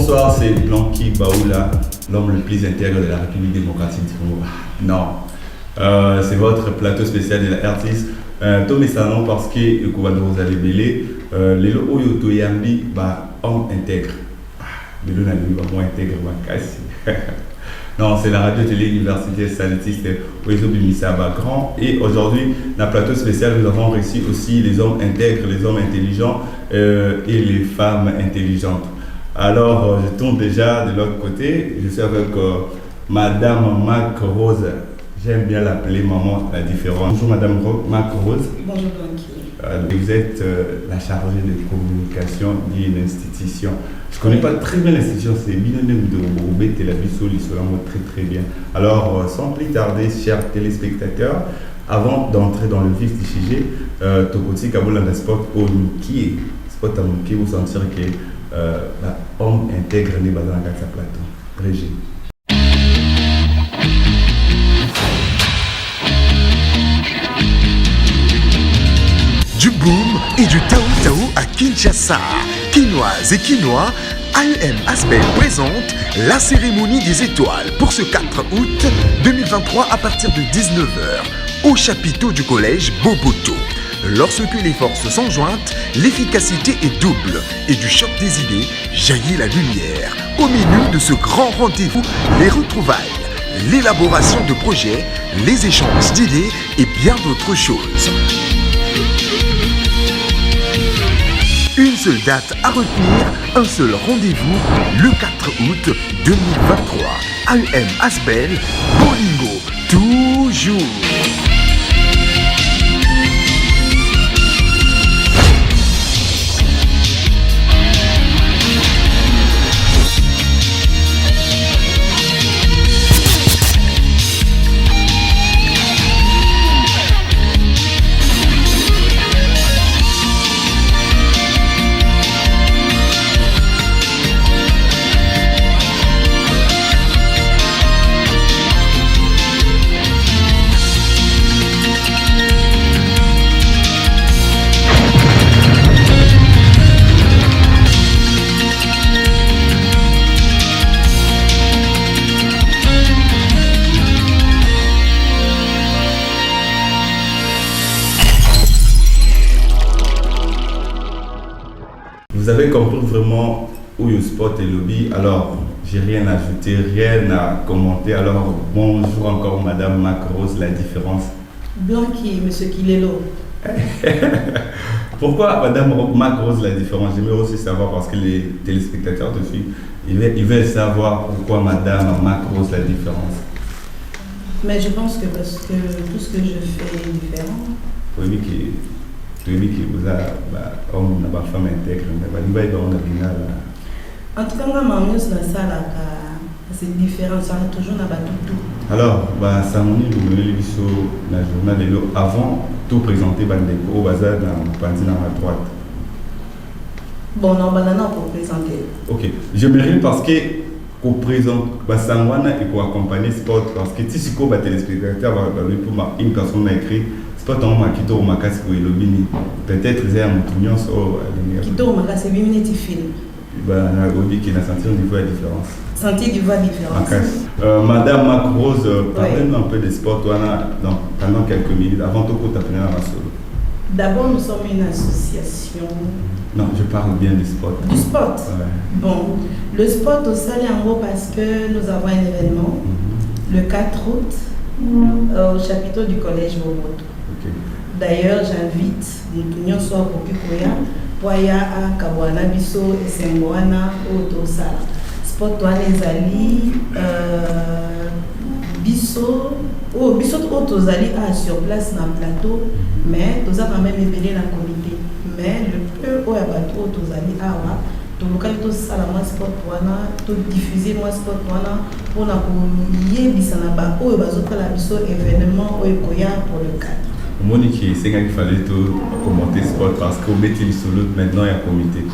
Bonsoir, c'est Blanqui Baoula, l'homme le plus intègre de la République démocratique du Congo. Non, c'est votre plateau spécial de l'artiste. Tomé Sanon parce que vous allez belé. Les lots Oyoto Yambi, homme intègre. Mais le n'a pas moins intègre, non, c'est la radio-télé universitaire sanitiste Oizo Bimisaba Grand. Et aujourd'hui, dans le plateau spécial, nous avons réussi aussi les hommes intègres, les hommes intelligents et les femmes intelligentes. Alors, je tourne déjà de l'autre côté. Je suis avec Madame Mac Rose. J'aime bien l'appeler Maman la différence. Bonjour Madame Mac Rose. Bonjour Blanqui. Vous êtes la chargée de communication d'une institution. Je ne connais pas très bien l'institution, c'est Binonnem de Roubaix, Télabiso, l'Isolam, très bien. Alors, sans plus tarder, chers téléspectateurs, avant d'entrer dans le vif du sujet, Tokoti Kaboulanda Sport au Nuki, Sport à Nuki, vous sentir que l'homme intègre les bazars dans sa plateau. Régis. Du boom et du taou-taou à Kinshasa. Quinoise et quinois, AEM Asbel présente la cérémonie des étoiles pour ce 4 août 2023 à partir de 19h au chapiteau du collège Boboto. Lorsque les forces sont jointes, l'efficacité est double et du choc des idées jaillit la lumière. Au milieu de ce grand rendez-vous, les retrouvailles, l'élaboration de projets, les échanges d'idées et bien d'autres choses. Une seule date à retenir, un seul rendez-vous, le 4 août 2023. AEM Asbel, Bolingo, toujours. Vous avez compris vraiment où le sport et lobby. Alors, j'ai rien à ajouter, rien à commenter. Alors, bonjour encore Madame Mac Rose, la différence. Blanqui, Monsieur Kilelo. Pourquoi Madame Mac Rose, la différence? J'aimerais aussi savoir parce que les téléspectateurs te suivent. Ils veulent savoir pourquoi Madame Mac Rose, la différence. Mais je pense que parce que tout ce que je fais est différent. Oui, qui vous a homme n'a pas femme intègre, mais en tout cas, moi, c'est différent, ça a toujours n'a pas tout. Alors, ça m'a dit sur la journée de l'eau avant tout présenter Bandeko au bazar dans la droite. Bon, non, banana pour présenter. Ok, je me réjouis parce que pour présenter Sangwana et pour accompagner sport parce que si c'est quoi téléspectateur pour une personne m'a écrit sport en ma kito ma casse pour le bini peut-être c'est un moutonion sur kito ma casse 8 minutes film. Na gobi qui n'a senti au niveau la différence. Senti du voix différence. Madame Mac Rose, parlez-nous un peu de sport pendant quelques minutes avant tout pour t'appeler à ma solo. D'abord, nous sommes une association. Non, je parle bien du sport. Du sport. Ouais. Bon, le sport au Salé en gros parce que nous avons un événement le 4 août au chapiteau du collège Boboto. Okay. D'ailleurs, j'invite Moutounion Soa Popikoya, Poya à Kabwana Biso et Semboana au Tosala. Sport Toine Zali, Biso au Tosali sur place dans le plateau, mais nous avons quand même ébélé la comité. Mais le peu où il y a au Tosali, tout le cas, tout ça, moi, sport tout diffuser, moi, sport pour la communauté, Bissanaba, où il y a la Biso événement, où il y a pour le cadre. Monique, c'est qu'il fallait tout commenter sport parce qu'au métier solo, maintenant il y a un comité.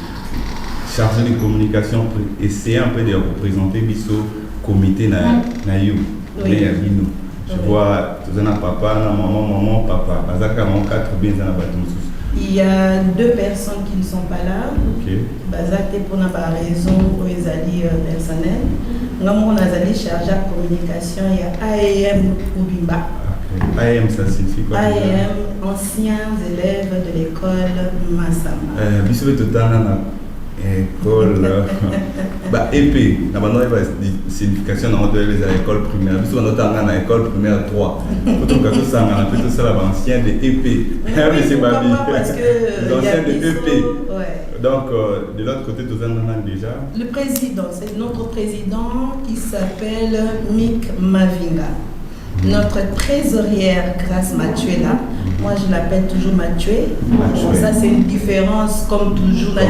Chargé de communication, essayer un peu de représenter Bisso comité na you. Je vois, tu as papa, maman, papa. Azaka, maman, 4 bien, ça n'a pas tout. il y a 2 personnes qui ne sont pas là. Ok. Bazate pour une raison pour les alliés personnels. Nous avons chargé de communication. Il y a AEM Oubimba. AEM, ça signifie quoi? AEM, anciens élèves de l'école Massamba. Bisous tout le temps dans l'école. Bah, EP, la signification dans l'école primaire. Bisous dans l'école primaire 3. Tout ça, on a fait tout ça là, ancien de EP. C'est pas parce que l'ancien de EP. Ouais. Donc, de l'autre côté, tout ça, on a déjà. Le président, c'est notre président qui s'appelle Mick Mavinga. Notre trésorière, Grâce Mathieu, là, moi je l'appelle toujours Mathieu. Bon, ça c'est une différence comme toujours dans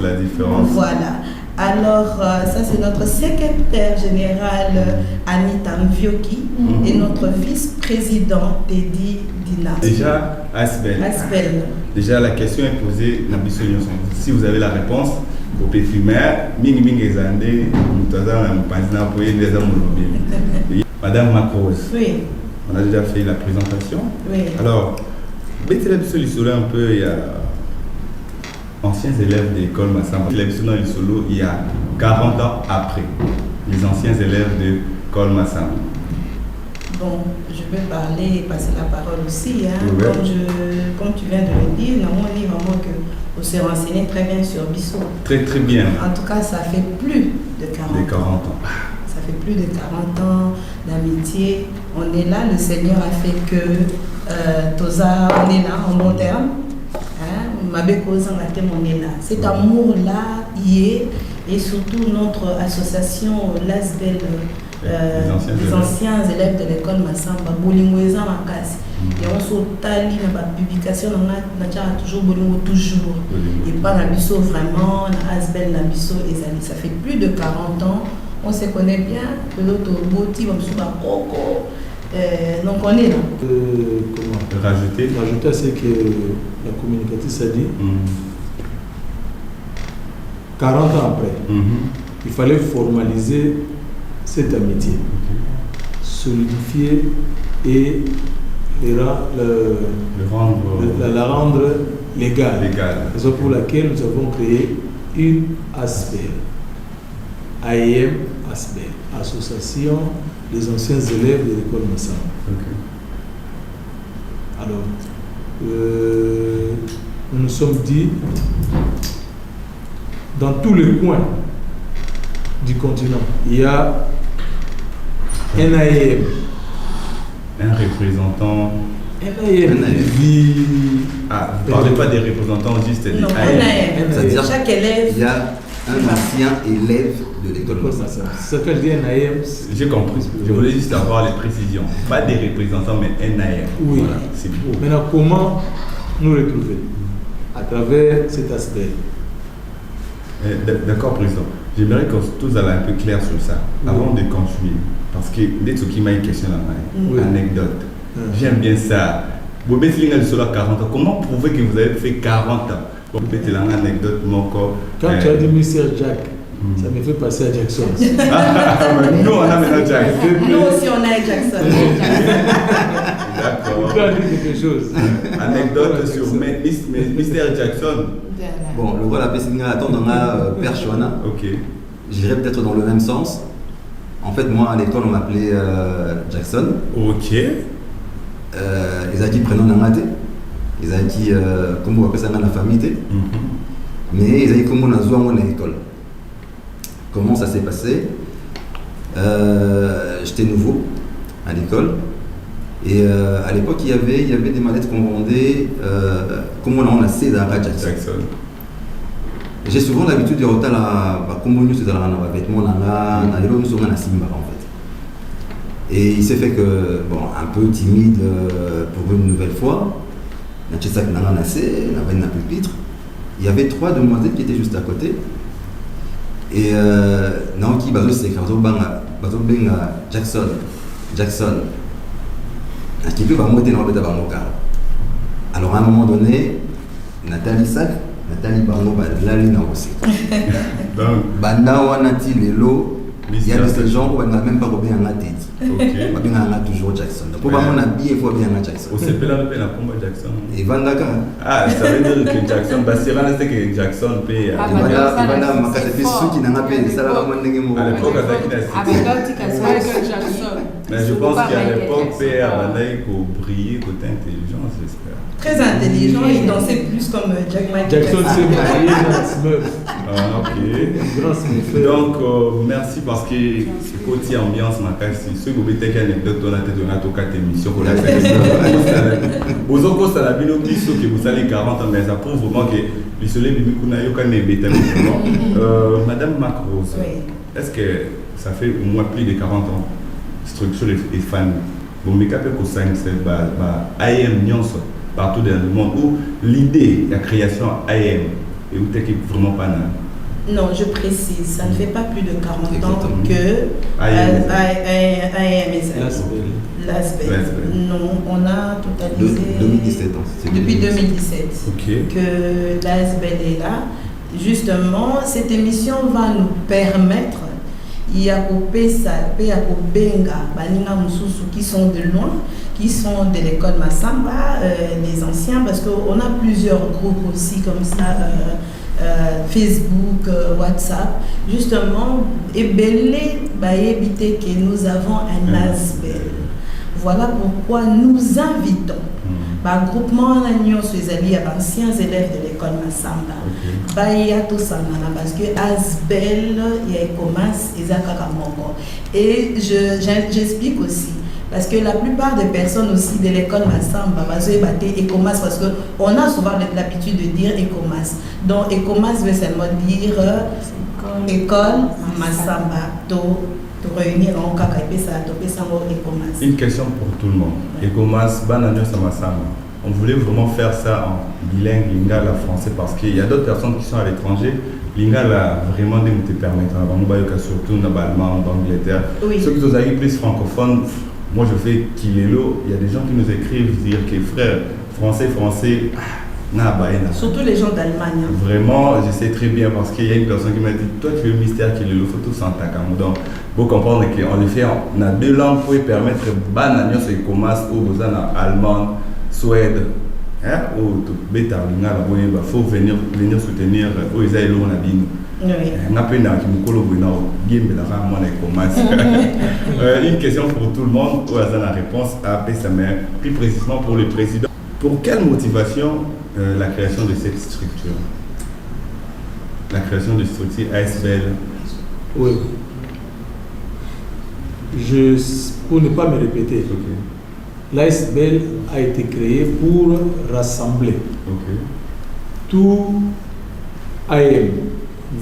la différence. Voilà. Alors, ça c'est notre secrétaire général Anita Mvioki et notre vice-président Teddy Dina. Déjà, Asbel. Déjà, la question est posée dans la si vous avez la réponse, au primaire, Madame Macrose, oui. On a déjà fait la présentation. Oui. Alors, un peu, il y a anciens élèves de l'école Massamba. Il y a 40 ans après, les anciens élèves de l'école Massamba. Bon, je vais parler et passer la parole aussi. Hein. Oui. Comme tu viens de le dire, on dit vraiment que vous s'est renseigné très bien sur Bissau. Très très bien. En tout cas, ça fait plus de 40 ans. Ça fait plus de 40 ans d'amitié. On est là, le Seigneur a fait que Toza, on est là en bon terme. On est là. Cet amour-là y est, et surtout notre association L'Asbel, les anciens élèves de l'école Massamba, Bolingweza Makasi. Et on s'otali dans la publication, on a toujours Bolingo toujours. Et pas Nabiso vraiment, Asbel, Nabiso et Zali. Ça fait plus de 40 ans. On se connaît bien, l'autre Boti, on se Coco. Donc on est là. Comment rajouter à ce que la communicatrice a dit. 40 ans après, il fallait formaliser cette amitié, solidifier et la rendre légale. C'est pour laquelle nous avons créé une ASBEL, AEM ASBEL, Association des anciens élèves de l'école Massamba. Alors, nous nous sommes dit, dans tous les coins du continent, il y a un AEM. Un représentant. Un AEM. Vous ne parlez pas des représentants, juste des AEM. C'est-à-dire chaque élève. Il y a un ancien élève de l'école Massamba. C'est ce que je dis, un AEM. J'ai compris. Je voulais juste avoir les précisions. Pas des représentants, mais un AEM. Oui. Voilà, c'est beau. Maintenant, comment nous retrouver? À travers cet aspect. D'accord, Président. J'aimerais que tous allez un peu clair sur ça, avant de continuer. Parce que dès ce qui m'a une question là, anecdote. J'aime bien ça. Vous mettez l'ingénieur sur la 40 ans. Comment prouver que vous avez fait 40 ans? Vous mettez une anecdote, mon corps. Quand tu as dit Mr. Jack, ça me fait passer à Jackson. Nous, on a maintenant Jack. Nous aussi, on a Jackson. D'accord. Tu as dit quelque chose. Anecdote sur Mr. Jackson. Bon, le rôle à Pessinga attend dans la Perchuana. Ok. J'irais peut-être dans le même sens. En fait, moi, à l'école, on m'appelait Jackson. Ok. Ils ont dit prénom Nangate. Ils ont dit comment on appelle ça dans la famille. Mais ils ont dit comment on a joué à l'école. Comment ça s'est passé? J'étais nouveau à l'école. Et à l'époque, il y avait des mallettes qu'on vendait, comme on a César Jackson. J'ai souvent l'habitude de retourner comme nous sommes dans les vêtements, nous sommes dans Simba en fait. Et il s'est fait que, bon, un peu timide pour une nouvelle fois, il y avait 3 demoiselles qui étaient juste à côté. Et Naoki Bazo Sekarzo Banga Jackson. Qui peut pas monter dans le car. Alors à un moment donné, Nathalie Bango va l'aller dans aussi. Banda wanati lelo Il y a de ces gens où on n'a même pas bien en tête. On a bien toujours Jackson. Pour moi, on a bien fait bien Jackson. On s'est fait la peine à combat Jackson. Et Vandaka. Ah, ça veut dire que Jackson, bah c'est vrai que Jackson paye. Vanda, ma case fait ceux qui n'ont pas payé. Ça va vraiment négatif. À l'époque, mais je pense qu'à l'époque, Père Vanda, pour briller côté intelligence, j'espère. Très intelligent, il dansait plus comme Jack Mike. Jackson s'est marié dans Smurf. Ah, ok. Donc, merci parce que ce côté ambiance, ma casse, ceux qui ont été une anecdote, on a été donné à tout cas émission pour la faire. Vous avez encore la vidéo qui sont que vous allez 40 ans, mais ça prouve vraiment que le soleil de Mikuna est quand même bêta. Madame Macrose, est-ce que ça fait au moins plus de 40 ans, structure et famille? Vous me capez que ça, c'est IM Nyonso. Partout dans le monde où l'idée de la création AM et où tu n'es vraiment pas là. Non, je précise, ça ne fait pas plus de 40 ans que l'ASBEL. Non, on a totalisé 2017 depuis 2017 que l'ASBEL est là. Justement, cette émission va nous permettre il y a Benga, Baninga Mususu qui sont de loin, qui sont de l'école Massamba, les anciens, parce qu'on a plusieurs groupes aussi comme ça, Facebook, WhatsApp, justement, et belé éviter que nous avons un ASBEL. Voilà pourquoi nous invitons le groupement Nagnon Suezali à anciens élèves de l'école Massamba. Parce que ASBEL, il y a Ecomas et Zakakamongo. Et j'explique aussi. Parce que la plupart des personnes aussi de l'école Massamba, Ecomas, parce qu'on a souvent l'habitude de dire Ecomas. Donc Ecomas veut seulement dire école Massamba. Réunir en Ecomas. Une question pour tout le monde. Ecomas, Bananyo Samassamba. On voulait vraiment faire ça en bilingue, lingala français, parce qu'il y a d'autres personnes qui sont à l'étranger. Lingala vraiment te permettre, surtout dans l'Allemagne, dans l'Angleterre. Ceux qui sont plus francophones, moi je fais Kilelo, il y a des gens qui nous écrivent dire que frère, français, surtout les gens d'Allemagne. Vraiment, je sais très bien parce qu'il y a une personne qui m'a dit toi tu es le mystère qui est le faut tout sans ta donc vous comprendre qu'on le fait on a deux langues pour permettre bananios et commence au besoin allemand, Suède, ou bêta il faut venir soutenir au Israël on a dit une question pour tout le monde où a la réponse à Pessamé, plus précisément pour le président. Pour quelle motivation la création de cette structure? La création de structure ASBEL? Oui. Pour ne pas me répéter, l'ASBEL a été créée pour rassembler tout AM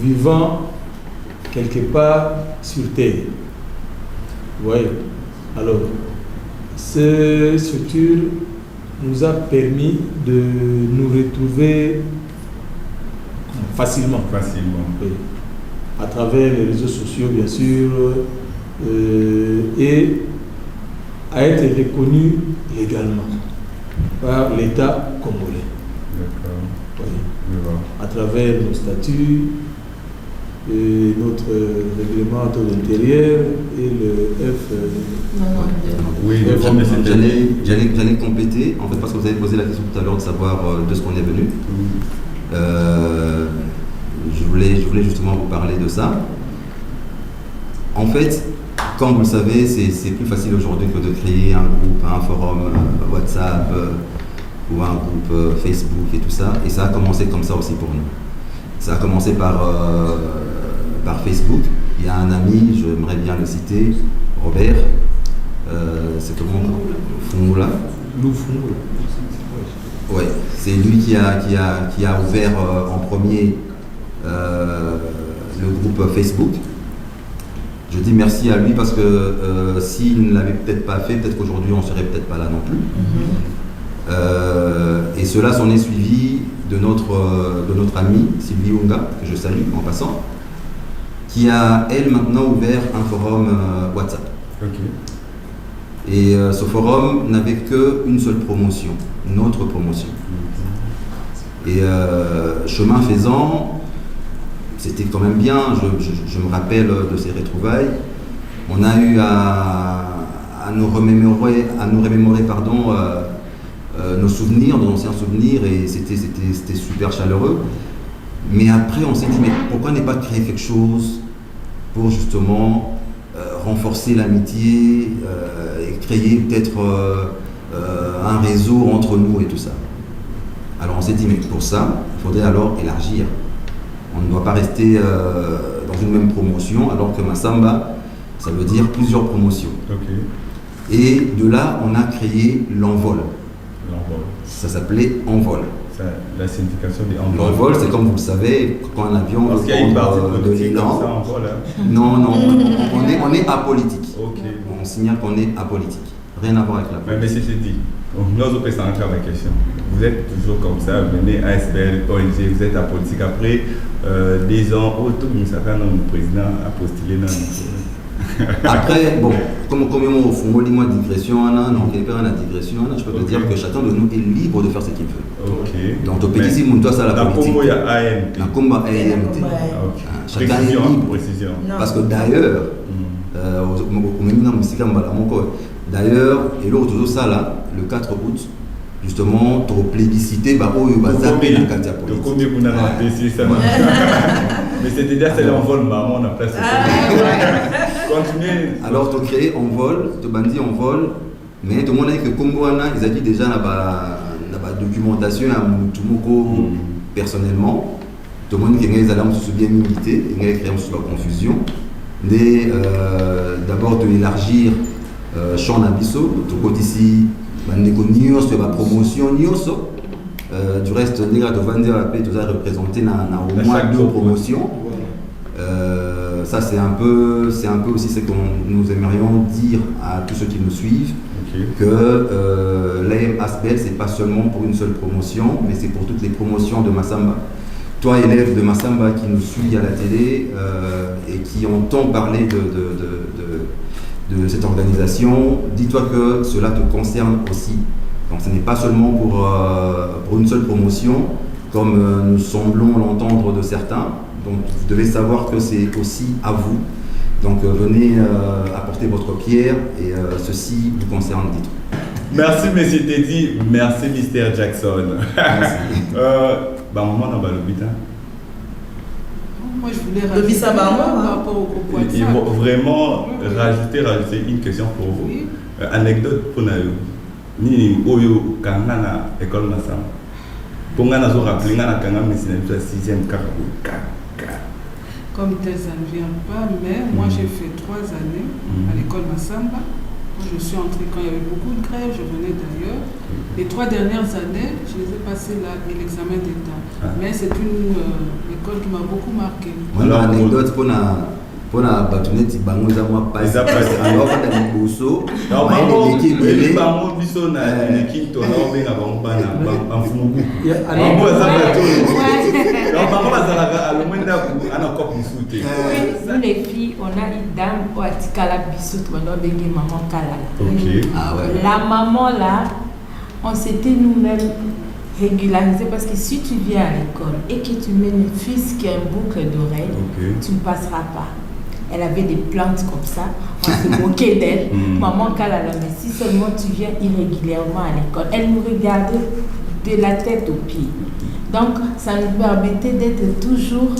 vivant quelque part sur Terre. Oui. Alors, cette structure nous a permis de nous retrouver facilement. Oui. À travers les réseaux sociaux, bien sûr, et à être reconnu légalement par l'État congolais. D'accord. Oui. À travers nos statuts, notre règlement d'intérieur et le F. Oui, j'allais compléter, en fait, parce que vous avez posé la question tout à l'heure de savoir de ce qu'on est venu. Je voulais justement vous parler de ça. En fait, comme vous le savez, c'est plus facile aujourd'hui que de créer un groupe, un forum WhatsApp ou un groupe Facebook et tout ça. Et ça a commencé comme ça aussi pour nous. Ça a commencé par Facebook. Il y a un ami, j'aimerais bien le citer, Robert. C'est comment Fungula. Ouais, c'est lui qui a ouvert en premier le groupe Facebook. Je dis merci à lui parce que s'il ne l'avait peut-être pas fait, peut-être qu'aujourd'hui on ne serait peut-être pas là non plus. Et cela s'en est suivi de notre amie Sylvie Unga, que je salue en passant, qui a elle maintenant ouvert un forum WhatsApp. Et ce forum n'avait qu'une seule promotion, notre promotion. Et chemin faisant, c'était quand même bien. Je me rappelle de ces retrouvailles. On a eu à nous remémorer nos souvenirs, nos anciens souvenirs, et c'était super chaleureux. Mais après, on s'est dit, mais pourquoi ne pas créer quelque chose pour justement renforcer l'amitié et créer peut-être un réseau entre nous et tout ça. Alors on s'est dit, mais pour ça, il faudrait alors élargir. On ne doit pas rester dans une même promotion, alors que Massamba, ça veut dire plusieurs promotions. Okay. Et de là, on a créé l'envol. Ça s'appelait Envol. La signification des envols. L'envol, c'est comme vous le savez, quand un avion parce qu'il y a une partie de l'élan. Non, on est apolitique. Okay. On signale qu'on est apolitique. Rien à voir avec la politique. Mais c'est dit. Nous autres, c'est encore la question. Vous êtes toujours comme ça, vous venez ASBL, ONG, vous êtes apolitique. Après 10 ans, tout le président a postulé dans Après, bon, comme on fait digression, je peux te dire que chacun de nous est libre de faire ce qu'il veut. Ok. Donc, au petit si toi, ça la politique. Il y a AMT. Un combat AMT. Chacun est libre. Précision. Parce que d'ailleurs, d'ailleurs, et l'autre ça là, le 4 août, justement, tu as plébiscité, tu vas zapper la carte politique. Mais c'était déjà c'est l'envol, maman, on a presque. Continuez. Alors, tu as créé Envol, tu as bandit Envol, mais tout le monde a dit que Congo, ils ont dit déjà la documentation à Moutoumoko personnellement. Tout le monde qui a dit qu'ils bien milité, ils ont créé sur la confusion. D'abord, de élargir champ d'abisso, tu as ici, tu as promotion, du reste, tu as représenté au moins 2 promotions. Ça, c'est un peu aussi ce que nous aimerions dire à tous ceux qui nous suivent, que l'AM ASBEL, ce n'est pas seulement pour une seule promotion, mais c'est pour toutes les promotions de Massamba. Toi, élève de Massamba qui nous suit à la télé et qui entend parler de cette organisation, dis-toi que cela te concerne aussi. Donc ce n'est pas seulement pour une seule promotion, comme nous semblons l'entendre de certains. Donc vous devez savoir que c'est aussi à vous. Donc venez apporter votre pierre et ceci vous concerne, dites-vous. Merci Monsieur Teddy, merci Mr. Jackson. Merci. Maman dans le bitin. Moi je voulais rajouter par rapport au vraiment rajouter une question pour vous. Oui. Anecdote pour nous. Ni oyo kangana école Massamba. Pour nous rappeler ngana kangana mais c'est 6e Comme tel, ça ne vient pas, mais moi j'ai fait 3 années à l'école Massamba. Je suis entrée quand il y avait beaucoup de grèves, je venais d'ailleurs. Les 3 dernières années, je les ai passées là et l'examen d'État. Mais c'est une école qui m'a beaucoup marqué. Voilà, anecdote pour la bâtonnette, bango za moi passe. Alors quand tu es bosso, l'équipe est bango biso na l'équipe to na obenga bango bana mfumu. Bango za bato. Donc bango bazalaka alomenda ana cop musute. Nous les filles, on a une dame au atikala biso to na obenga maman Kalala. OK. Ah ouais. La maman là, on s'était nous-mêmes régularisé parce que si tu viens à l'école et que tu mets une fille qui a une boucle d'oreille, tu ne passeras pas. Elle avait des plantes comme ça, on se moquait d'elle. Maman Kalala, mais si seulement tu viens irrégulièrement à l'école, elle nous regardait de la tête aux pieds. Donc ça nous permettait d'être toujours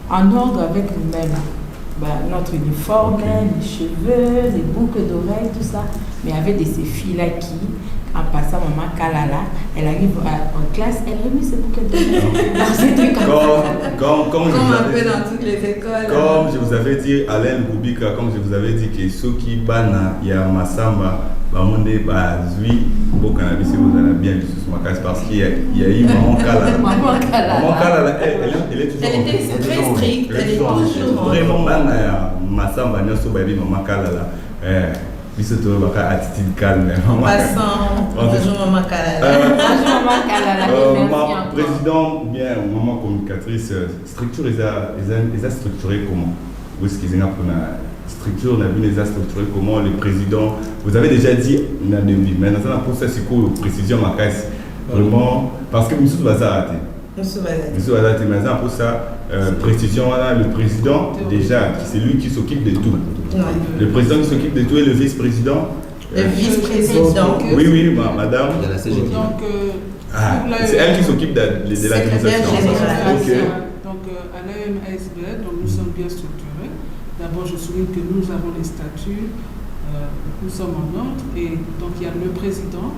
en ordre avec nous-mêmes. Notre uniforme, les cheveux, les boucles d'oreilles, tout ça. Mais il y avait de ces filles-là qui, en passant maman Kalala, elle arrive en classe, elle remet ses boucles d'oreilles. Comme un peu dans toutes les écoles. Comme je vous avais dit, Alain Boubika, comme je vous avais dit que ceux qui bana, il y a Massamba, Zui, au cannabis, vous allez bien parce qu'il y a eu Maman Kalala. Maman Kalala, elle est toujours. Elle était très stricte, elle est toujours. Vraiment, Massamba, Maman Kalala. Biso to baka attitude calme. Bonjour Maman Kalala. Bonjour Maman Kalala. Ma président, bien, maman communicatrice, structure les a structuré comment? Où est-ce qu'ils ont pour la structure, les a structuré comment? Les présidents, vous avez déjà dit, mais dans un processus de précision, vraiment, parce que nous sommes arrêtés. Monsieur Bazali, maintenant pour ça, précision, le président, déjà, c'est lui qui s'occupe de tout. Le président qui s'occupe de tout et le vice-président. Le vice-président. Oui, madame. Il y a la CGT. C'est elle qui s'occupe de l'administration. Donc, à l'AMASBL, nous sommes bien structurés. D'abord, je souligne que nous avons les statuts, nous sommes en ordre. Et donc, il y a le président,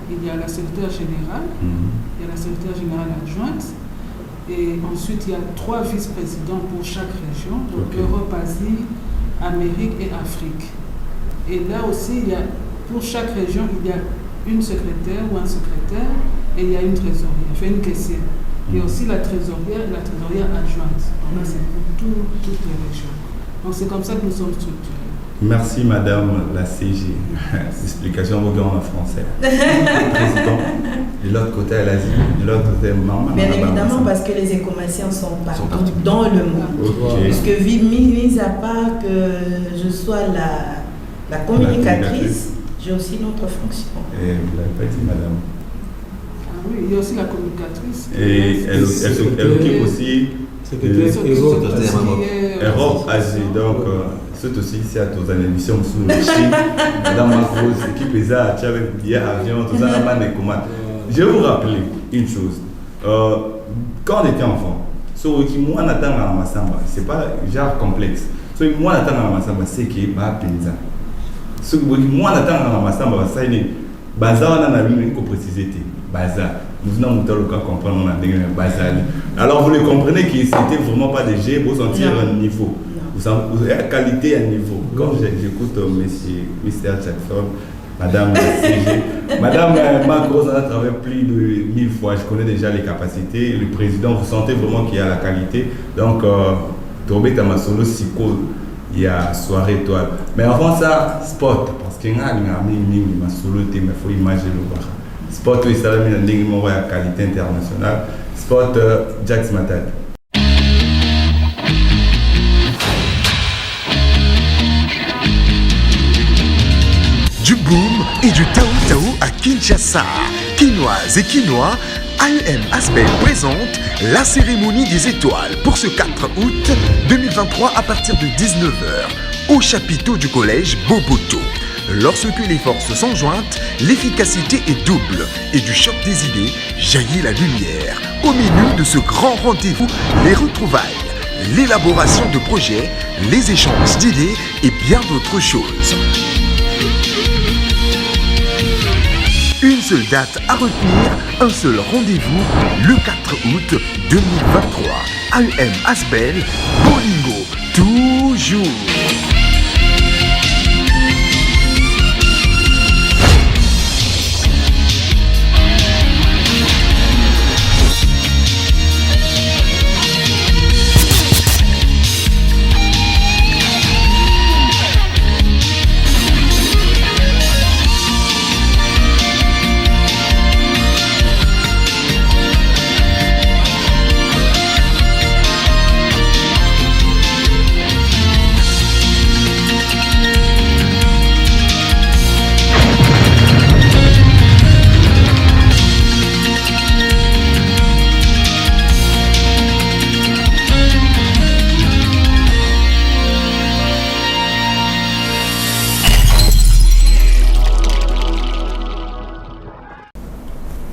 il y a la secrétaire générale, il y a la secrétaire générale adjointe. Et ensuite, il y a 3 vice-présidents pour chaque région, donc Europe, Asie, Amérique et Afrique. Et là aussi, pour chaque région, il y a une secrétaire ou un secrétaire et il y a une trésorière, une caissière. Et aussi la trésorière adjointe. Donc là, c'est pour toutes les régions. Donc c'est comme ça que nous sommes structurés. Merci Madame la CG. Explication en français. Président. De l'autre côté, elle a dit. De l'autre côté, maman. Bien évidemment, parce que les écomaciens sont partout dans le monde. Puisque mis à part que je sois la communicatrice, j'ai aussi une autre fonction. Et vous l'avez pas dit, madame. Ah oui, il y a aussi la communicatrice. Et elle occupe aussi Europe, Asie. Donc, c'est aussi ici à tous les émissions sous le Chine. Madame Macrose, équipe ESA, tu avais billet avion, tout ça, je vais vous rappeler une chose. Quand on était enfant, moi, on attend à la Massamba, c'est pas genre complexe. Moi, on attend à la Massamba, c'est que ce que moi, on attend à la Massamba, c'est que Baza, on a une précisé. Baza. Nous venons de comprendre, on a des Baza. Alors, vous le comprenez que c'était vraiment pas des G pour sentir un niveau. Vous avez la qualité à niveau. Quand j'écoute Mr. Jackson, Madame CG, Madame Macrose, on a travaillé plus de 1000 fois. Je connais déjà les capacités. Le président, vous sentez vraiment qu'il y a la qualité. Donc, Tobé Tamasolo Siko, il y a soirée étoile. Mais avant ça, sport. Parce qu'il y a un solo, mais il faut imaginer le bar. Sport, il s'agit de qualité internationale. Sport, Jax Matad. Du boom et du Tao Tao à Kinshasa. Quinoise et quinois, AEM Asbel présente la cérémonie des étoiles pour ce 4 août 2023 à partir de 19h au chapiteau du collège Boboto. Lorsque les forces sont jointes, l'efficacité est double et du choc des idées jaillit la lumière. Au menu de ce grand rendez-vous, les retrouvailles, l'élaboration de projets, les échanges d'idées et bien d'autres choses. Une seule date à retenir, un seul rendez-vous, le 4 août 2023. AEM Asbel, Bolingo, toujours.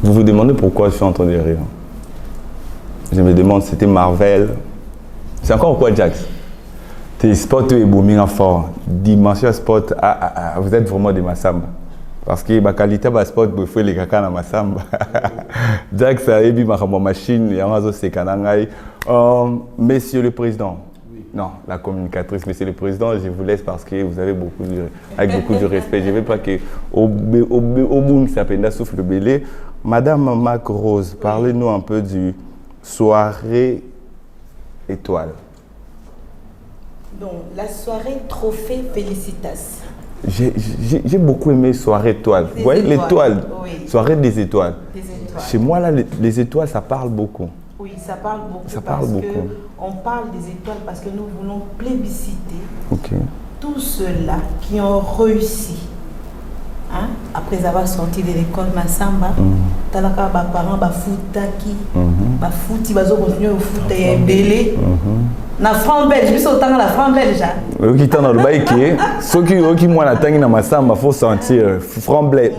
Vous vous demandez pourquoi je suis en train de rire. Je me demande, c'était Marvel. C'est encore quoi, Jax? Tes spots et booming fort. Dimension spot, vous êtes vraiment des Massamba. Parce que ma qualité de spot, vous faites les caca dans Massamba. Jax a ébi ma machine, et on a c'est kanangai. Monsieur le Président. Non, la communicatrice, Monsieur le Président, je vous laisse parce que vous avez avec beaucoup de respect. Je ne veux pas que au bout qui s'appelle souffle belé. Madame Macrose, parlez-nous un peu du soirée étoile. Donc, la soirée Trophée Félicitas. J'ai beaucoup aimé soirée étoile. Vous voyez l'étoile, oui. Soirée des étoiles. Chez moi, là, les étoiles, ça parle beaucoup. Oui, ça parle beaucoup. Ça parle beaucoup. On parle des étoiles parce que nous voulons plébisciter tous ceux-là qui ont réussi hein, après avoir sorti de l'école Massamba, talaka ba parents ba foutaki, ba fouti bazo continuer au foot et belé. Na franc belge, biso tanga la franc belge. Qui t'en a le bail ceux qui moi la tangi na Massamba faut sentir franc belge.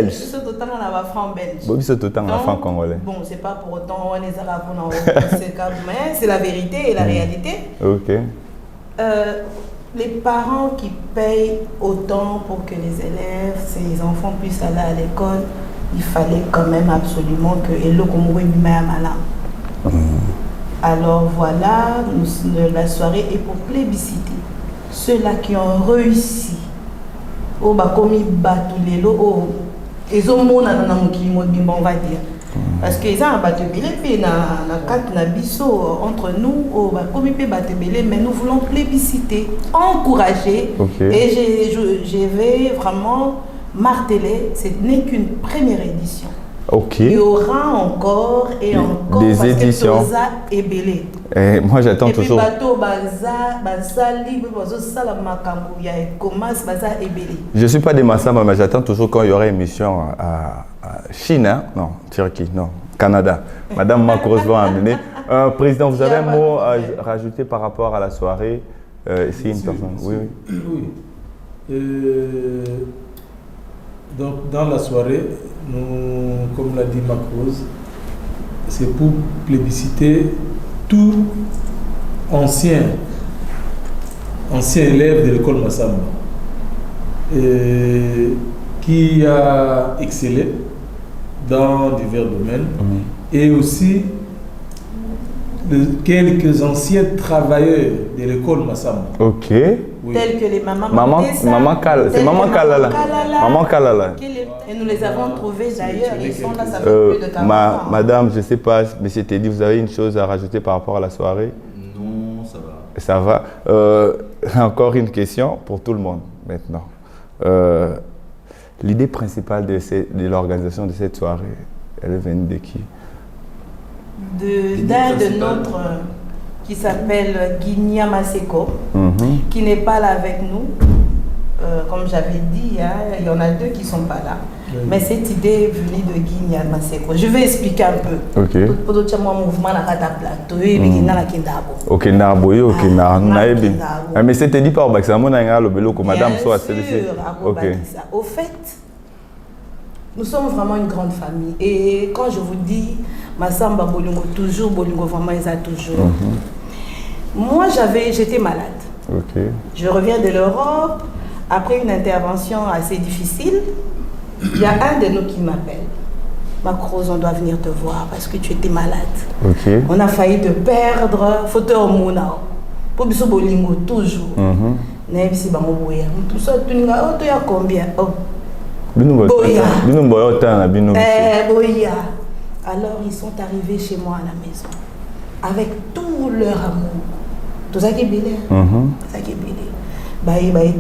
Biso tanga la franc belge. Bon biso tanga la franc congolais. Bon, c'est pas pour autant on les arabes non, mais c'est la vérité et la réalité. OK. Les parents qui payent autant pour que les élèves, ces enfants puissent aller à l'école, il fallait quand même absolument que alors voilà, la soirée est pour plébisciter ceux-là qui ont réussi. Oh bah comme ils battent les lots, oh ils ont mon on va dire. Parce qu'ils ont battu belé puis na carte na biso entre nous oh bah comme ils peuvent battre belé mais nous voulons plébisciter, encourager et je vais vraiment marteler, ce n'est qu'une première édition. Il y aura encore et encore des éditions. Et belé. Et moi j'attends toujours. Je suis pas des Massamba mais j'attends toujours quand il y aura émission à Chine, hein? Non, Turquie, non, Canada. Madame Macron va amener. Président, vous avez un mot à rajouter par rapport à la soirée ici une personne. Oui. Donc dans la soirée, nous, comme l'a dit Macron, c'est pour plébisciter tout ancien élève de l'école Massamba qui a excellé dans divers domaines et aussi de quelques anciens travailleurs de l'école Massamba. OK. Oui. Tels que les mamans c'est Maman Kalala. Maman Kalala. Et nous les avons trouvés d'ailleurs, ils sont là, ça fait plus de 40 ans. Madame, je ne sais pas, mais c'était dit, vous avez une chose à rajouter par rapport à la soirée? Non, ça va. Ça va. Encore une question pour tout le monde maintenant. L'idée principale de l'organisation de cette soirée, elle est venue de qui? D'un de notre qui s'appelle Guinia Maseko, qui n'est pas là avec nous. Comme j'avais dit, hein, il y en a deux qui ne sont pas là. Mais cette idée est venue de Guinia Maseko. Je vais expliquer un peu. OK. Pour d'autres mouvement la plateau et OK, mais c'était dit par Baxamon le bélo que madame soit celle-ci. OK. Au fait, nous sommes vraiment une grande famille. Et quand je vous dis Massamba Bolingo, toujours Bolingo, vraiment, ils ont toujours. Moi, j'étais malade. OK. Je reviens de l'Europe. Après une intervention assez difficile, il y a un de nous qui m'appelle. Macron, on doit venir te voir parce que tu étais malade. OK. On a failli te perdre. Fauteuil au Mouna. Pour Bisso Bolingo, toujours. Tout ça, tu as combien? Boya. Alors ils sont arrivés chez moi à la maison avec tout leur amour. Tout ça qui est belé. Ça qui est belé.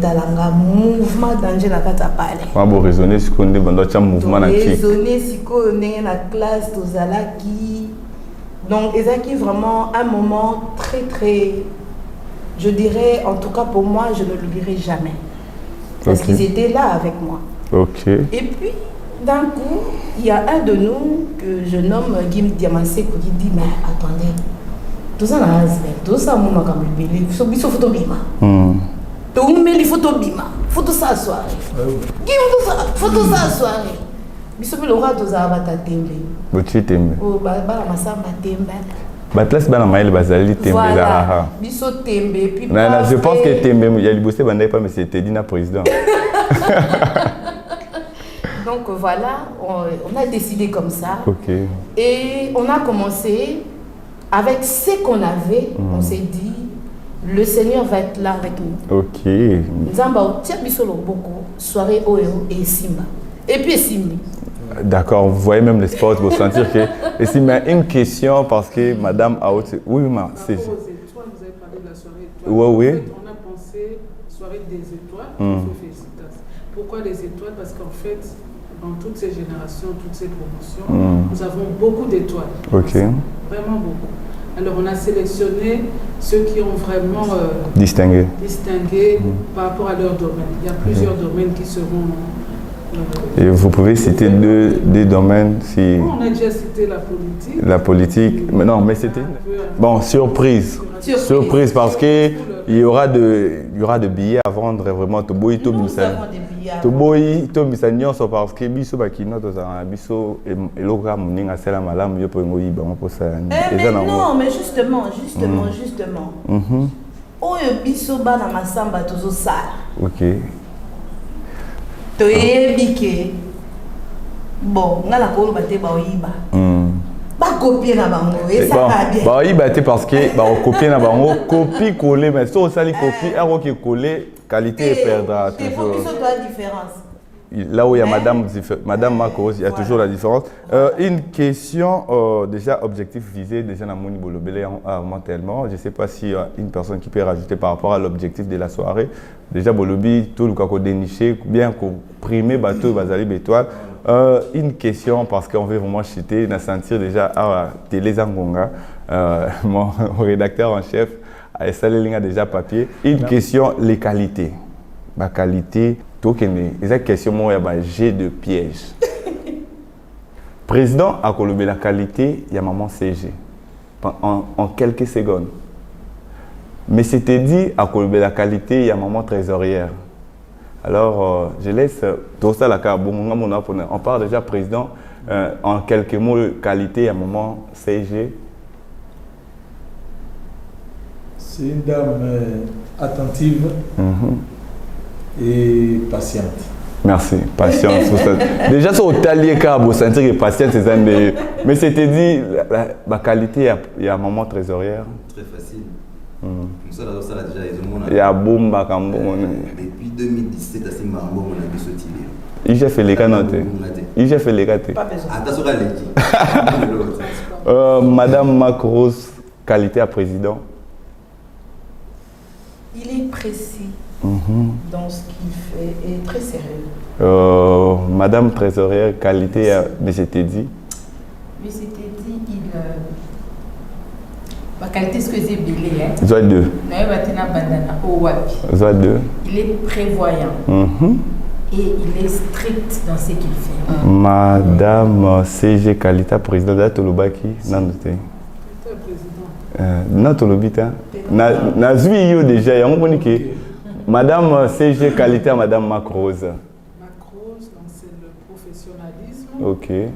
Talanga mouvement danger la kata pale. Moi bo raisonner si qu'on est dans mouvement na qui. Raisonner si qu'on est na classe tozalaki. Donc ezaki vraiment un moment très très, je dirais, en tout cas pour moi, je ne l'oublierai jamais. Parce qu'ils étaient là avec moi. OK. Et puis, d'un coup, il y a un de nous que je nomme Gim Diamanseko qui dit, mais attendez, tout ça n'a tout ça, mon macam, il faut photo bima. Tout mais il faut bima. Photo ça soirée. Gim tout ça, photo ça soirée. Biso bi lora to za bata tembe. Bochi tembe. Oh ba masamba tembe. Batlas bana maïl bazali tembe là. Biso tembe puis. Non, je pense que tembe il y a libosé bandai pas mais c'était dit na président. Donc voilà, on a décidé comme ça. OK. Et on a commencé avec ce qu'on avait, on s'est dit le Seigneur va être là avec nous. OK. Nzamba tia biso loboko soirée Oyo et Simba. Et puis Simbi. D'accord, vous voyez même les sports, vous sentir que... Et si mais une question, parce que Madame Aout... Oui, ma... C'est... Vous avez parlé de la soirée étoiles. Oui. En fait, on a pensé soirée des étoiles. Félicitations. Pourquoi les étoiles? Parce qu'en fait, dans toutes ces générations, toutes ces promotions, nous avons beaucoup d'étoiles. OK. Vraiment beaucoup. Alors on a sélectionné ceux qui ont vraiment distingué par rapport à leur domaine. Il y a plusieurs domaines qui seront Et vous pouvez citer deux domaines si... On a déjà cité la politique. La politique, mais non, mais c'était... Bon, surprise. Surprise parce qu'il y aura de billets à vendre vraiment. Nous avons des billets à vendre. Parce que biso bakino biso eloka muninga sala malamu yo pongo yiba moposa. Non, mais justement. Oyo biso bana masamba tozo sala. OK. Toyebike. Bon, ngala ko bate ba oyiba. Ba copier na bango et ça va bien. Ba oyiba te parce que ba copier na bango, copie coller mais so sali copie aro qui coller qualité perdra toujours. C'est pour biso toi différence. Là où il y a Madame Macros, il y a toujours la différence. Une question, déjà objectif visé, déjà dans Mouni Bolobele mentalement. Je ne sais pas s'il y a une personne qui peut rajouter par rapport à l'objectif de la soirée. Déjà, Bolobi, tout le cas déniché, bien qu'on prime bateau, bazali bétoile. Une question, parce qu'on veut vraiment chuter, on sentir déjà à Télé Zangonga, mon rédacteur en chef, a déjà papier. Une question, les qualités. Ma qualité. Il y a une question, j'ai de piège. Président a colobé la qualité, il y a maman CG. En quelques secondes. Mais c'était dit à colobé la qualité, il y a maman trésorière. Alors, je laisse tout ça la carte. On parle déjà président. En quelques mots, qualité, il y a maman CG. C'est une dame attentive. Et patiente. Merci, patience. Déjà, sur le talier, vous sentir que patience, c'est un des... Mais c'était dit, la qualité, il y a un moment trésorière. Très facile. Ça, là, déjà, il y a Boumba Kambo. Depuis 2017, c'est Marbo, on a vu ce tilier. Il a fait les canottes. Il a fait les gâtés. Attention à Madame Macros, qualité à président. Il est précis. Dans ce qu'il fait et très sérieux. Madame trésorière, qualité, mais c'était dit. Oui, c'était dit, ma qualité, ce que j'ai bilé. Zoa 2. Zoa 2. Il est prévoyant. Et il est strict dans ce qu'il fait. Madame CG, qualité président de Tolobaki. Non, non, Tolobita. Nazui yo déjà, il y a un monique. Madame CG, qualité à Madame Macros. Macros, c'est le professionnalisme. OK. Et même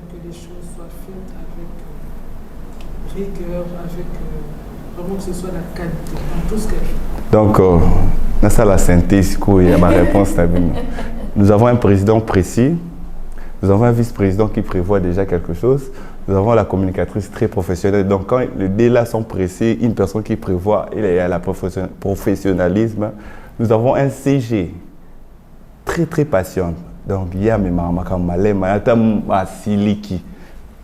que les choses soient faites avec rigueur, avec vraiment que ce soit la qualité dans tout ce qu'elle fait. Donc, dans ça, la synthèse, il y a ma réponse. Nous avons un président précis. Nous avons un vice-président qui prévoit déjà quelque chose. Nous avons la communicatrice très professionnelle. Donc, quand les délais sont pressés, une personne qui prévoit, il y a le professionnalisme. Nous avons un CG très, très patient. Donc, il y a mes mamans comme Malem, il y a Siliki.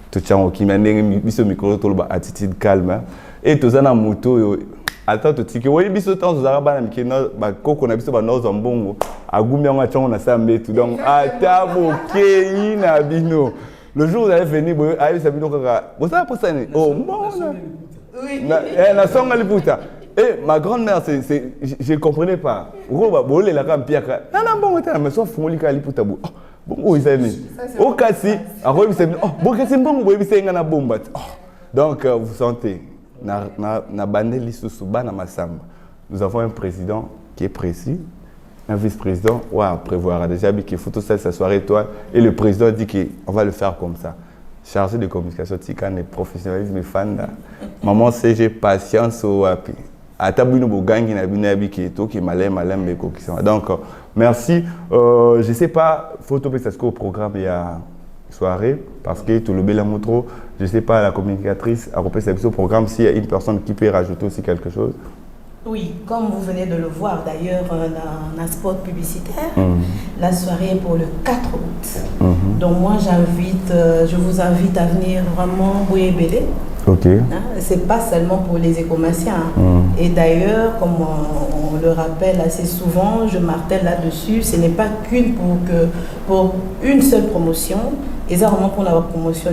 Tout le monde qui m'a dit que micro attitude calme. Et tout ça, dans la moto, attends, tout ce qui est biso temps aux arabes qui na ba koko na biso ba nozo mbongo agumi on a chongo na sambe tout donc atabo kei na bino. Le jour où vous allez venir, vous allez savoir vous savez pour ça. Oh, bon, oui. La songa liputa. Et ma grand-mère, je ne comprenais pas. Vous voulez la campagne Pierre. Non, bon, mais soit fumoli liputa. Bon, où ils aiment. Au cas si, à quoi ils s'aiment. Oh, bon, qu'est-ce que bon, vous avez une bombe. Donc, vous sentez, na bandé l'issouba na masamba. Nous avons un président qui est précis. Un vice-président, prévoir déjà qu'il faut tout ça, s'asseoir étoile. Et le président dit qu'on va le faire comme ça. Chargé de communication, Tikan et professionnalisme et fan. Maman, c'est j'ai patience au api. Donc, merci. Je ne sais pas, photo au programme, il y a soirée, parce que tout le bel amoutro, je ne sais pas, la communicatrice, à repérer au programme, s'il y a une personne qui peut rajouter aussi quelque chose. Oui, comme vous venez de le voir d'ailleurs dans un spot publicitaire, la soirée est pour le 4 août. Donc moi je vous invite à venir vraiment Bouyébélé. Ok. C'est pas seulement pour les écomaciens. Et d'ailleurs, comme on le rappelle assez souvent, je martèle là-dessus, ce n'est pas pour une seule promotion, et ça vraiment pour la promotion.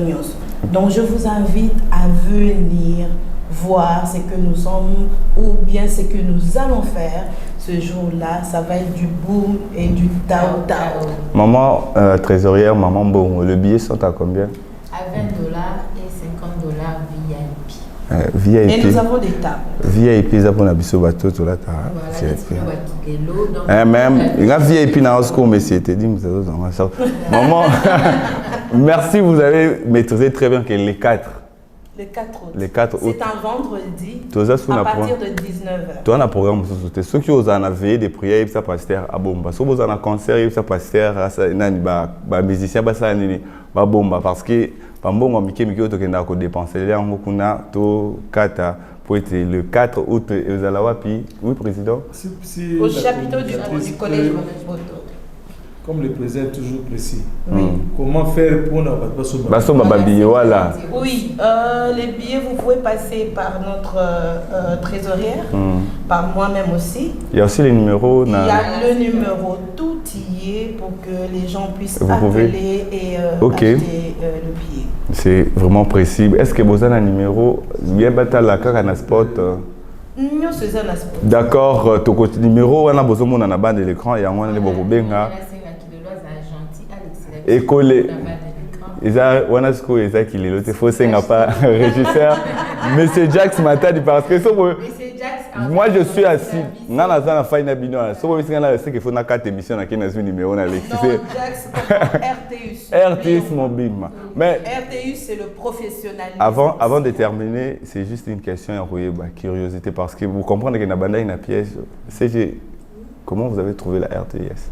Donc je vous invite à venir voir ce que nous sommes ou bien ce que nous allons faire ce jour-là, ça va être du boom et du tao tao. Maman trésorière, maman bon, le billet sont à combien? À $20 et $50 VIP. VIP. Et nous avons des tables. VIP, ça pour l'habiter au bateau, tout là. Même, il y a VIP dans le school, mais c'était dit, maman, merci, vous avez maîtrisé très bien que les 4. Le 4 août. Les 4 août. C'est un vendredi à partir de 19h. Tu as un programme sur ceux qui ont en veillé des prières, ils sont passer à Bomba. Ceux qui ont un concert, ils sont passer à musicien, à Bomba. Parce que Pambongo Miki Miki Otokenda ko dépenser là on kuna to kata pour être le 4 août aux Alawapi. Oui président. Au chapiteau du collège Boto. Comme le président est toujours précis. Oui. Comment faire pour ne pas se voilà. Oui, les billets, vous pouvez passer par notre trésorière, par moi-même aussi. Il y a aussi les numéros. Il y a le numéro, tout y est pour que les gens puissent appeler et acheter le billet. C'est vraiment précis. Est-ce que vous avez un numéro? Bien battre la carte à spot. Non, c'est un spot. D'accord, ton numéro, on a besoin de la bande de l'écran et on a des benga. Et collé. Il faut pas régisseur. Monsieur Jax m'a dit parce que moi je suis assis. Non, non, non, c'est qu'il faut une carte émission qui est un numéro. Non, Jax, RTUS. RTUS, mon bim. Mais RTUS, c'est le professionnalisme. Avant de terminer, c'est juste une question curiosité parce que vous comprenez qu'il y a une pièce. Comment vous avez trouvé la RTUS?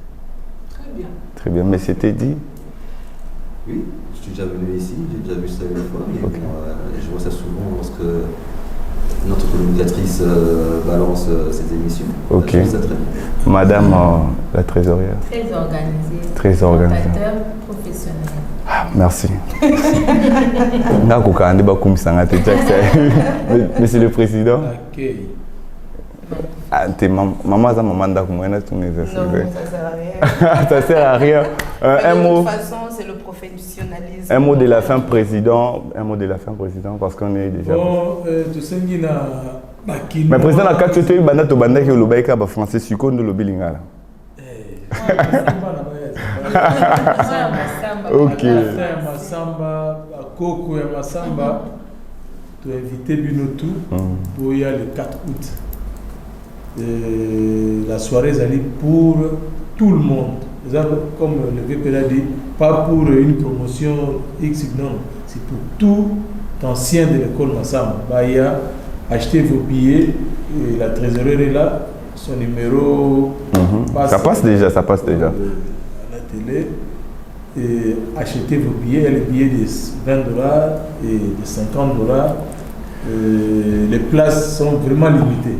Très bien. Très bien, mais c'était dit. Oui, je suis déjà venu ici, j'ai déjà vu ça une fois. Okay. Je vois ça souvent lorsque notre communicatrice balance ces émissions. Ok. Je trouve ça très bien. Madame la trésorière. Très organisée. Très organisée. Professionnel. Ah, merci. Monsieur le Président. Okay. Maman, ça maman d'accord. Non, ça sert à rien. Ça sert à rien. Un mot. De toute façon, c'est le professionnalisme. Un mot de la fin, président. Un mot de la fin, président, parce qu'on est déjà. Bon, tu sais qu'il y a. Mais président, la carte tu es banda to banda qui le baïka ba français suko de l'obilinga là. Ok. Masamba, Koko et Masamba, tu as invité Binotou pour y aller le 4 août. La soirée est allée pour tout le monde. Comme le VP l'a dit, pas pour une promotion X, non, c'est pour tout ancien de l'école Massamba. Baya, achetez vos billets, et la trésorerie est là, son numéro passe. Ça passe déjà. À la télé. Et achetez vos billets, les billets de $20 et de $50. Les places sont vraiment limitées.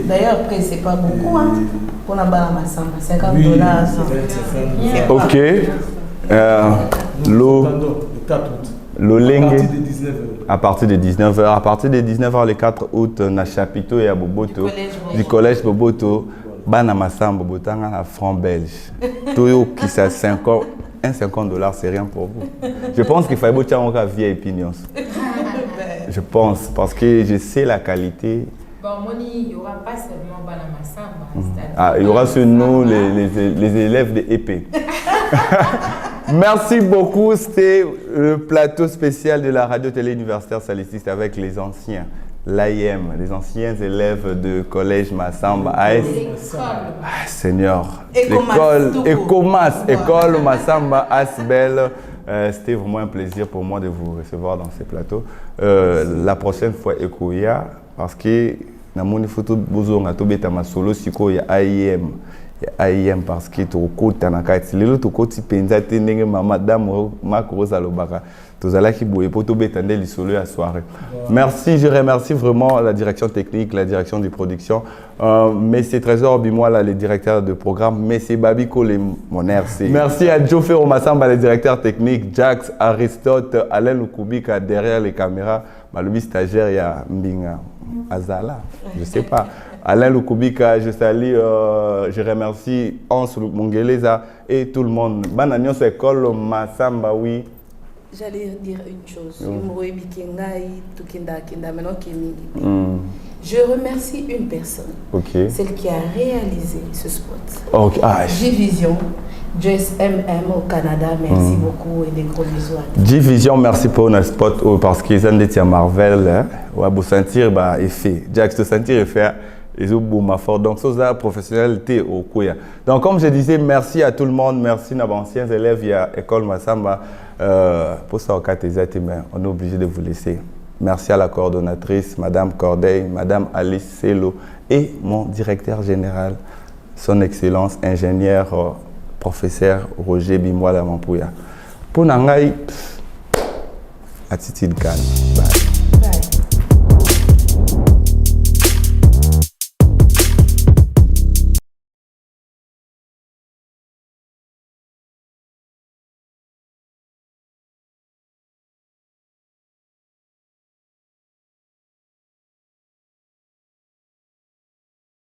D'ailleurs, après, c'est pas beaucoup. Hein, pour la Massamba, $50. Oui, ok. À partir de 19h. À partir de 19h, le 4 août, na chapiteau et à Boboto, du collège Boboto, Bana Massamba, Botanga, à franc belge. Tout qui ça 50, $50, c'est rien pour vous. Je pense qu'il fallait beaucoup de VIP opinions. Je pense, parce que je sais la qualité. Bon, Moni, il n'y aura pas seulement Bana Massamba. Ah, il y aura sur nous les élèves de épée. Merci beaucoup. C'était le plateau spécial de la radio-télé universitaire salististe avec les anciens, l'AIM, les anciens élèves de collège Massamba. Seigneur. École Massamba Asbel. C'était vraiment un plaisir pour moi de vous recevoir dans ces plateaux. La prochaine fois, Ekoya, parce que dans mon photo, Bozonga, Tobeta Masolo, Siko, il y a AIM. AIM parce que tu côté na kati lelo to côté penza tenenge madame Makrosa Lobaka tozala ki boye poto betande lisolo ya soirée. Merci, je remercie vraiment la direction technique, la direction de production, Monsieur Trésor Bimoala, le directeur de programme, Monsieur Babiko mon RC. Merci à Joe Ferro Massamba, le directeur technique, Jax, Aristote, Alain Lukubika derrière les caméras, Malubi stagiaire ya Mbinga Azala, je sais pas. Alain Lukubika, je salue, je remercie Hans Mongeleza et tout le monde. Bananion sur l'école Massamba, oui. J'allais dire une chose. Je remercie une personne, celle qui a réalisé ce spot. J-Vision, Joyce MM au Canada, merci beaucoup et des gros bisous à tous. J-Vision, merci pour notre spot parce qu'ils ont dit Marvel, vous sentir effet. Jack, te sentir effet, ils ont boum fort. Donc, c'est ça, professionnalité au Kouya. Donc, comme je disais, merci à tout le monde, merci à nos anciens élèves, il y a École Massamba. Pour ça, on est obligé de vous laisser. Merci à la coordonnatrice, Madame Corday, Madame Alice Selo et mon directeur général, son Excellence, ingénieur, professeur Roger Bimwala Mampouya. Pour Nangaï, attitude calme.